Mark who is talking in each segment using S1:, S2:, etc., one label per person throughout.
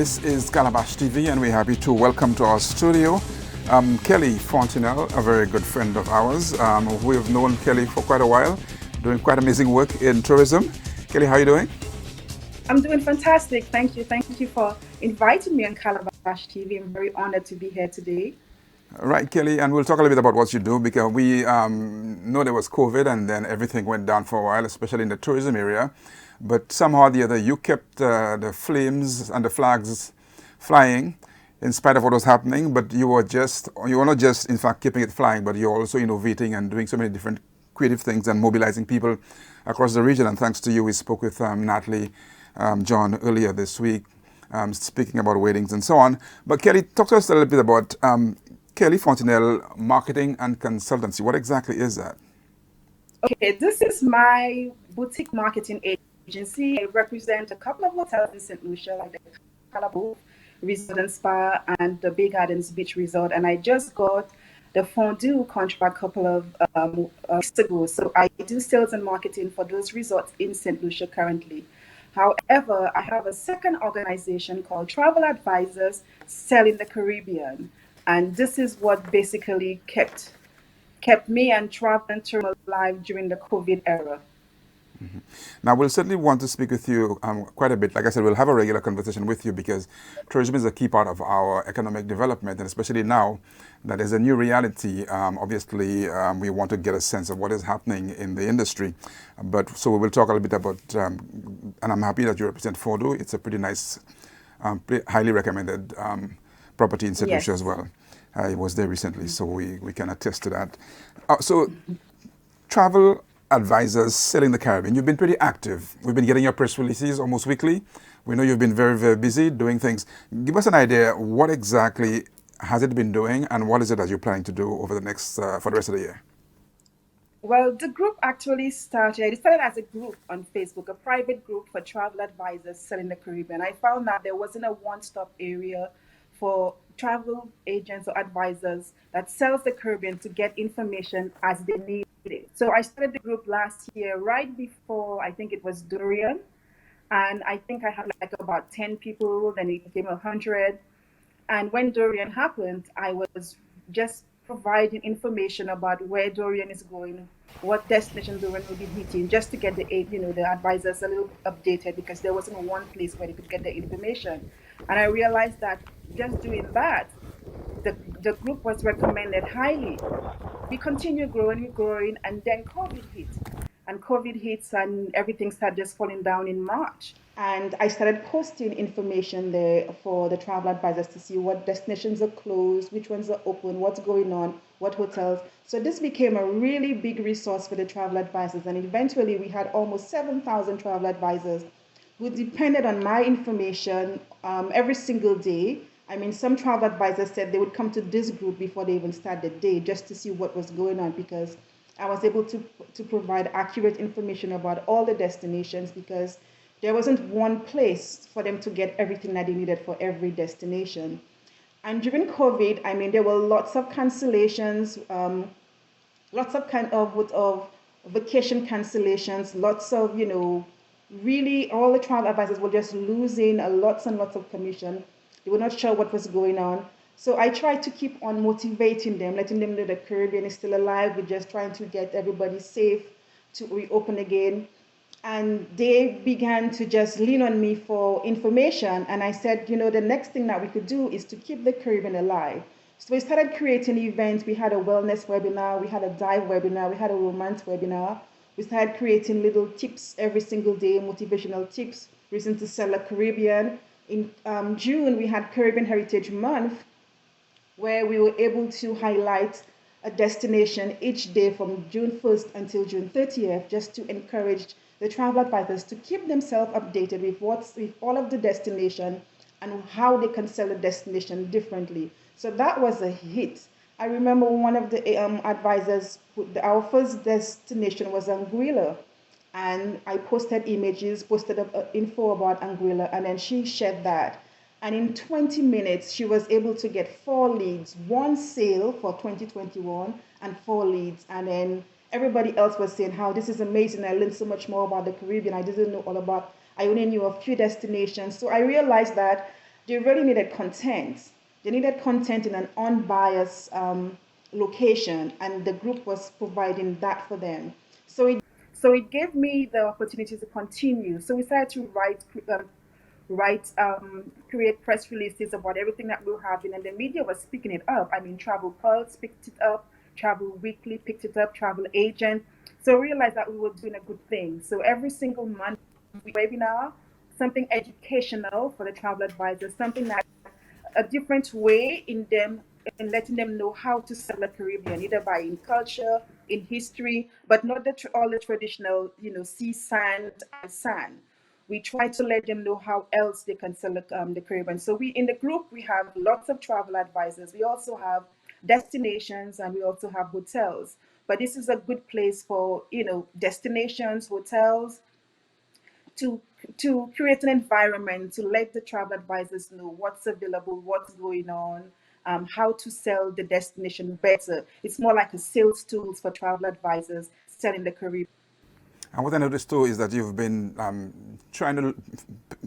S1: This is Calabash TV, and we're happy to welcome to our studio Kelly Fontenelle, a very good friend of ours. We have known Kelly for quite a while, doing quite amazing work in tourism. Kelly, how are you doing?
S2: I'm doing fantastic. Thank you. Thank you for inviting me on Calabash TV. I'm very honored to be here today.
S1: Right, Kelly, and we'll talk a little bit about what you do because we know there was COVID and then everything went down for a while, especially in the tourism area. But somehow or the other, you kept the flames and the flags flying in spite of what was happening. But you were not just, in fact, keeping it flying, but you're also innovating and doing so many different creative things and mobilizing people across the region. And thanks to you, we spoke with Natalie John earlier this week, speaking about weddings and so on. But Kelly, talk to us a little bit about Kelly Fontenelle Marketing and Consultancy. What exactly is that?
S2: Okay, this is my boutique marketing agency. I represent a couple of hotels in St. Lucia, like the Calabash Resort and Spa and the Bay Gardens Beach Resort. And I just got the Fontenelle contract a couple of weeks ago. So I do sales and marketing for those resorts in St. Lucia currently. However, I have a second organization called Travel Advisors Selling the Caribbean. And this is what basically kept me and travel and tourism alive during the COVID era.
S1: Now, we'll certainly want to speak with you quite a bit. Like I said, we'll have a regular conversation with you because tourism is a key part of our economic development, and especially now that there's a new reality. Obviously, we want to get a sense of what is happening in the industry. But so we will talk a little bit about, and I'm happy that you represent Fordo. It's a pretty nice, highly recommended property in St. Lucia as
S2: Yes.
S1: well. I was there recently, so we can attest to that. So travel advisors selling the Caribbean. You've been pretty active. We've been getting your press releases almost weekly. We know you've been very, very busy doing things. Give us an idea, what exactly has it been doing and what is it that you're planning to do over the next, for the rest of the year?
S2: Well, the group actually started, it started as a group on Facebook, a private group for travel advisors selling the Caribbean. I found that there wasn't a one-stop area for travel agents or advisors that sells the Caribbean to get information as they need it. So I started the group last year, right before I think it was Dorian. And I think I had like about 10 people, then it became 100. And when Dorian happened, I was just providing information about where Dorian is going, what destination Dorian will be hitting, just to get the advisors a little updated because there wasn't one place where they could get the information. And I realized that just doing that, the group was recommended highly. We continued growing, and then COVID hit. And COVID hits, and everything started just falling down in March. And I started posting information there for the travel advisors to see what destinations are closed, which ones are open, what's going on, what hotels. So this became a really big resource for the travel advisors. And eventually, we had almost 7,000 travel advisors who depended on my information every single day. I mean, some travel advisors said they would come to this group before they even start the day just to see what was going on because I was able to provide accurate information about all the destinations because there wasn't one place for them to get everything that they needed for every destination. And during COVID, I mean, there were lots of cancellations, lots of kind of vacation cancellations, lots of really all the travel advisors were just losing a lots and lots of commission. They were not sure what was going on. So I tried to keep on motivating them, letting them know the Caribbean is still alive. We're just trying to get everybody safe to reopen again. And they began to just lean on me for information. And I said, the next thing that we could do is to keep the Caribbean alive. So we started creating events. We had a wellness webinar, we had a dive webinar, we had a romance webinar. We started creating little tips every single day, motivational tips, reason to sell a Caribbean. In June, we had Caribbean Heritage Month, where we were able to highlight a destination each day from June 1st until June 30th, just to encourage the travel advisors to keep themselves updated with all of the destination and how they can sell a destination differently. So that was a hit. I remember one of the advisors, our first destination was Anguilla. And I posted images, posted info about Anguilla, and then she shared that. And in 20 minutes, she was able to get 4 leads, one sale for 2021 and 4 leads. And then everybody else was saying how this is amazing. I learned so much more about the Caribbean. I didn't know all about, I only knew a few destinations. So I realized that they really needed content. They needed content in an unbiased location, and the group was providing that for them. So it gave me the opportunity to continue. So we started to create press releases about everything that we were having, and the media was picking it up. I mean, Travel Pulse picked it up, Travel Weekly picked it up, Travel Agent. So we realized that we were doing a good thing. So every single month, we webinar, something educational for the travel advisors, something that a different way in them in letting them know how to sell the Caribbean, either by in culture, in history, but not all the traditional, sea, sand, and sand. We try to let them know how else they can sell the Caribbean. So we in the group we have lots of travel advisors. We also have destinations and we also have hotels. But this is a good place for destinations, hotels, to create an environment to let the travel advisors know what's available, what's going on, how to sell the destination better. It's more like a sales tools for travel advisors selling the Caribbean.
S1: And what I noticed too is that you've been trying to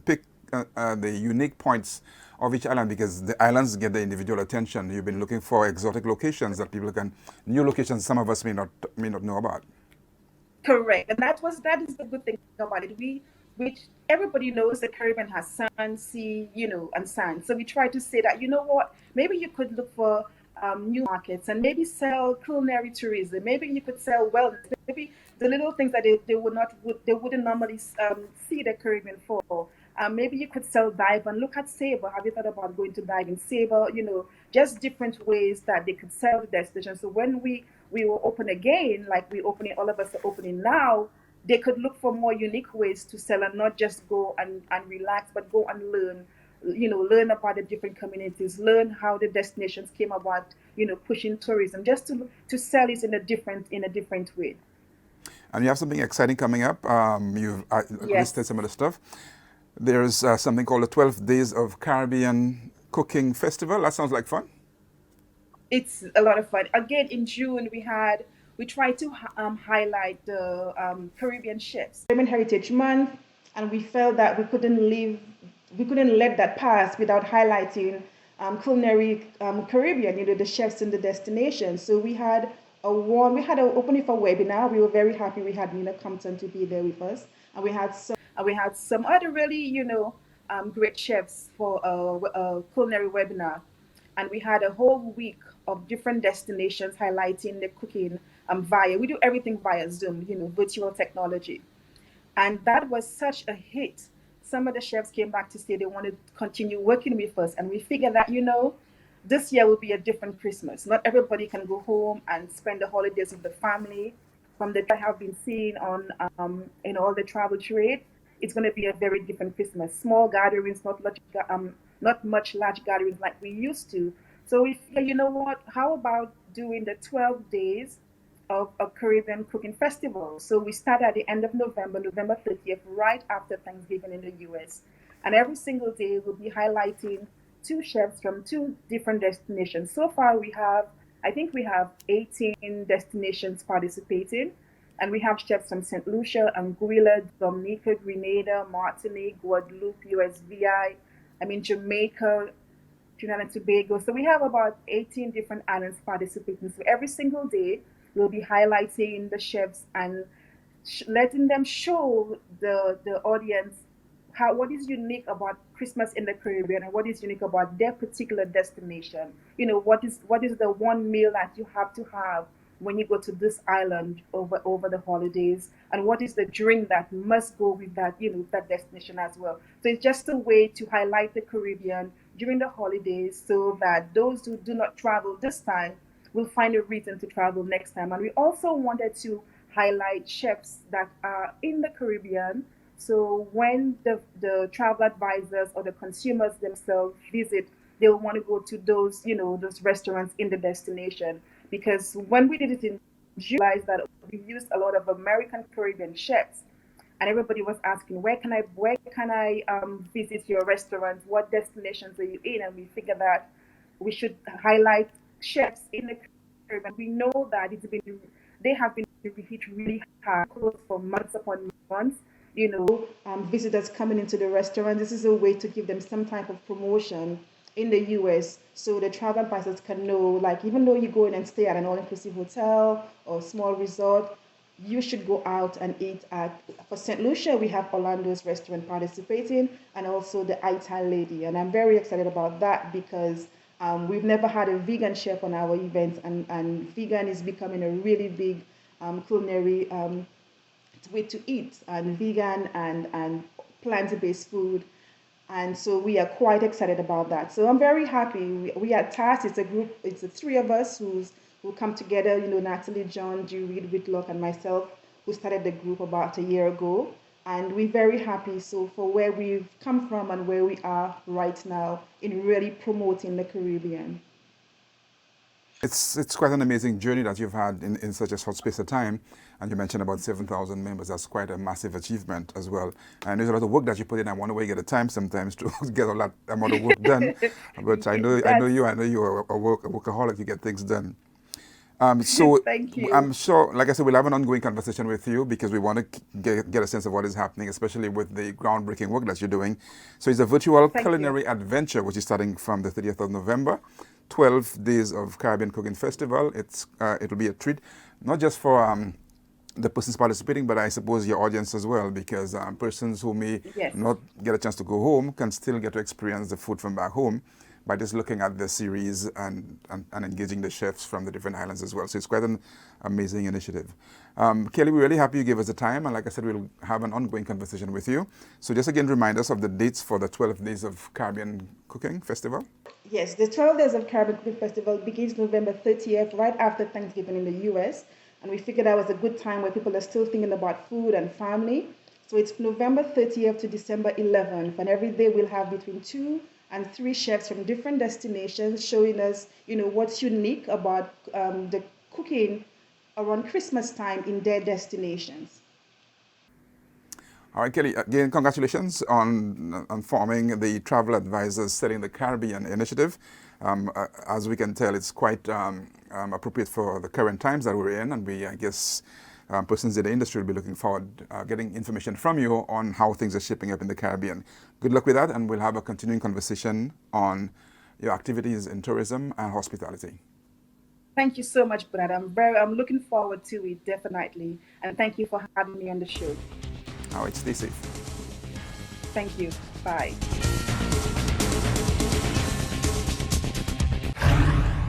S1: pick the unique points of each island, because the islands get the individual attention. You've been looking for exotic locations that people can, new locations some of us may not know about.
S2: Correct, and that is the good thing about it. Which everybody knows the Caribbean has sand, sea, and sand. So we try to say that what, maybe you could look for new markets and maybe sell culinary tourism. Maybe you could sell wellness. Maybe the little things that they wouldn't normally see the Caribbean for. Maybe you could sell dive and look at Sabre. Have you thought about going to dive in Sabre? Just different ways that they could sell the destination. So when we will open again, like we opening, all of us are opening now, they could look for more unique ways to sell and not just go and relax, but go and learn, learn about the different communities, learn how the destinations came about, pushing tourism, just to sell it in a different way.
S1: And you have something exciting coming up. You've
S2: Yes.
S1: listed some of the stuff. There's something called the 12 Days of Caribbean Cooking Festival. That sounds like fun.
S2: It's a lot of fun. Again, in June, we tried to highlight the Caribbean chefs. Caribbean Heritage Month, and we felt that we couldn't let that pass without highlighting culinary Caribbean, the chefs in the destination. So we had an opening for webinar. We were very happy. We had Nina Compton to be there with us, and we had some other really great chefs for a culinary webinar, and we had a whole week of different destinations highlighting the cooking we do everything via Zoom, virtual technology. And that was such a hit. Some of the chefs came back to say they wanted to continue working with us, and we figured that this year will be a different Christmas. Not everybody can go home and spend the holidays with the family. From the I have been seeing on in all the travel trade, it's going to be a very different Christmas. Small gatherings, not much large gatherings like we used to. So we figured, what? How about doing the 12 days of a Caribbean cooking festival? So we start at the end of November, November 30th, right after Thanksgiving in the US. And every single day we'll be highlighting two chefs from two different destinations. So far I think we have 18 destinations participating. And we have chefs from St. Lucia, Anguilla, Dominica, Grenada, Martinique, Guadeloupe, I mean, Jamaica, Trinidad and Tobago. So we have about 18 different islands participating. So every single day, we'll be highlighting the chefs and letting them show the audience what is unique about Christmas in the Caribbean and what is unique about their particular destination. What is the one meal that you have to have when you go to this island over the holidays, and what is the drink that must go with that that destination as well. So it's just a way to highlight the Caribbean during the holidays, so that those who do not travel this time will find a reason to travel next time. And we also wanted to highlight chefs that are in the Caribbean. So when the travel advisors or the consumers themselves visit, they'll want to go to those restaurants in the destination. Because when we did it in June, we realized that we used a lot of American Caribbean chefs, and everybody was asking, where can I visit your restaurant? What destinations are you in? And we figured that we should highlight chefs in the Caribbean. We know that they have been hit really hard, closed for months upon months. visitors coming into the restaurant. This is a way to give them some type of promotion in the US so the travel advisors can know, like, even though you go in and stay at an all-inclusive hotel or small resort, you should go out and eat at, for St. Lucia, we have Orlando's restaurant participating and also the Ital Lady. And I'm very excited about that because we've never had a vegan chef on our events, and vegan is becoming a really big culinary way to eat, and vegan and plant-based food. And so we are quite excited about that. So I'm very happy. We at TASC, it's a group, it's the three of us who come together, Natalie, John, Reed, Whitlock, and myself, who started the group about a year ago. And we're very happy so for where we've come from and where we are right now in really promoting the Caribbean.
S1: It's quite an amazing journey that you've had in such a short space of time. And you mentioned about 7,000 members. That's quite a massive achievement as well. And there's a lot of work that you put in. I wonder where you get the time sometimes to get a lot amount of work done. But I know you're a workaholic. You get things done. So
S2: Thank you.
S1: I'm sure, like I said, we'll have an ongoing conversation with you because we want to get a sense of what is happening, especially with the groundbreaking work that you're doing. So it's a virtual culinary adventure, which is starting from the 30th of November. 12 days of Caribbean Cooking Festival. It'll be a treat, not just for the persons participating, but I suppose your audience as well, because persons who may not get a chance to go home can still get to experience the food from back home by just looking at the series and engaging the chefs from the different islands as well. So it's quite an amazing initiative. Kelly, we're really happy you gave us the time, and like I said, we'll have an ongoing conversation with you. So just again, remind us of the dates for the 12 Days of Caribbean Cooking Festival.
S2: Yes, the 12 Days of Caribbean Cooking Festival begins November 30th, right after Thanksgiving in the US. And we figured that was a good time where people are still thinking about food and family. So it's November 30th to December 11th. And every day we'll have between 2 and 3 chefs from different destinations showing us, what's unique about the cooking around Christmas time in their destinations.
S1: All right, Kelly, again, congratulations on forming the Travel Advisors Selling the Caribbean initiative. As we can tell, it's quite appropriate for the current times that we're in, and I guess persons in the industry will be looking forward getting information from you on how things are shaping up in the Caribbean. Good luck with that, and we'll have a continuing conversation on your activities in tourism and hospitality.
S2: Thank you so much, Brad. I'm looking forward to it, definitely. And thank you for having me on the show.
S1: All right, stay safe.
S2: Thank you. Bye.